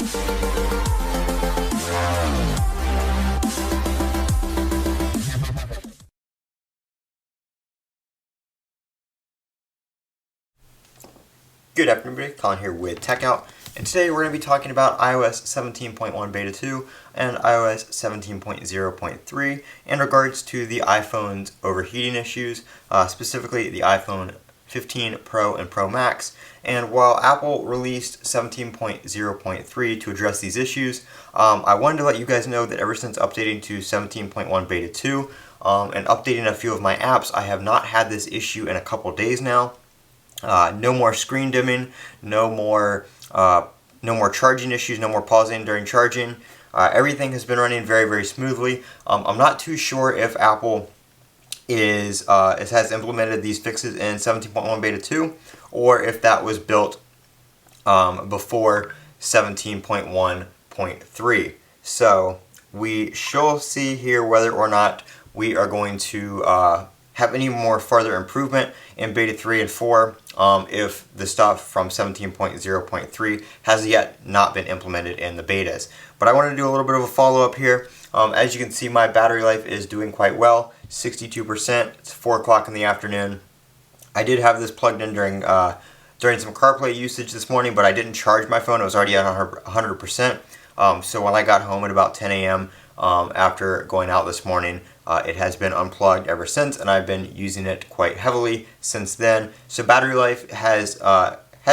Good afternoon, everybody. Colin here with Techout, and today we're going to be talking about iOS 17.1 Beta 2 and iOS 17.0.3 in regards to the iPhone's overheating issues, specifically the iPhone 15 Pro and Pro Max. And while Apple released 17.0.3 to address these issues, I wanted to let you guys know that ever since updating to 17.1 Beta 2 and updating a few of my apps, I have not had this issue in a couple days now. No more screen dimming, no more charging issues, no more pausing during charging. Everything has been running very, very smoothly. I'm not too sure if Apple has implemented these fixes in 17.1 Beta 2, or if that was built before 17.1.3. So we shall see here whether or not we are going to have any more further improvement in Beta 3 and 4 if the stuff from 17.0.3 has yet not been implemented in the betas. But I want to do a little bit of a follow-up here. As you can see, my battery life is doing quite well, 62%. It's 4 o'clock in the afternoon. I did have this plugged in during some CarPlay usage this morning, but I didn't charge my phone. It was already at 100%. So when I got home at about 10 a.m. After going out this morning, it has been unplugged ever since, and I've been using it quite heavily since then. So battery life has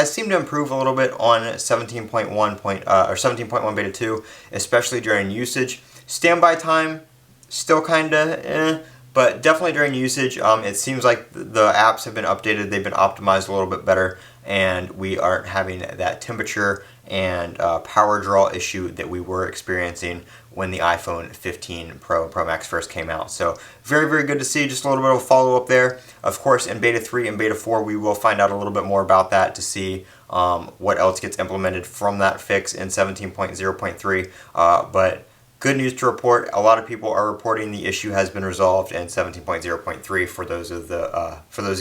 seemed to improve a little bit on 17.1 Beta 2, especially during usage. Standby time still kinda but definitely during usage, it seems like the apps have been updated, they've been optimized a little bit better, and we aren't having that temperature and power draw issue that we were experiencing when the iPhone 15 Pro and Pro Max first came out. So very, very good to see. Just a little bit of a follow-up there. Of course, in Beta 3 and Beta 4, we will find out a little bit more about that to see what else gets implemented from that fix in 17.0.3. But good news to report, a lot of people are reporting the issue has been resolved in 17.0.3. For those of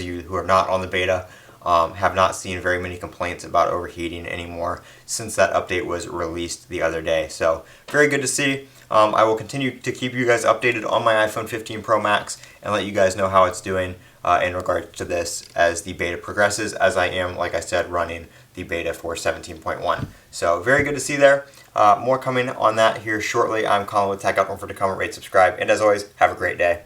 you who are not on the beta, have not seen very many complaints about overheating anymore since that update was released the other day. So very good to see. I will continue to keep you guys updated on my iPhone 15 Pro Max and let you guys know how it's doing in regards to this as the beta progresses, as I am, like I said, running the beta for 17.1. So very good to see there. More coming on that here shortly. I'm Colin with Techout. Don't forget to comment, rate, subscribe, and as always, have a great day.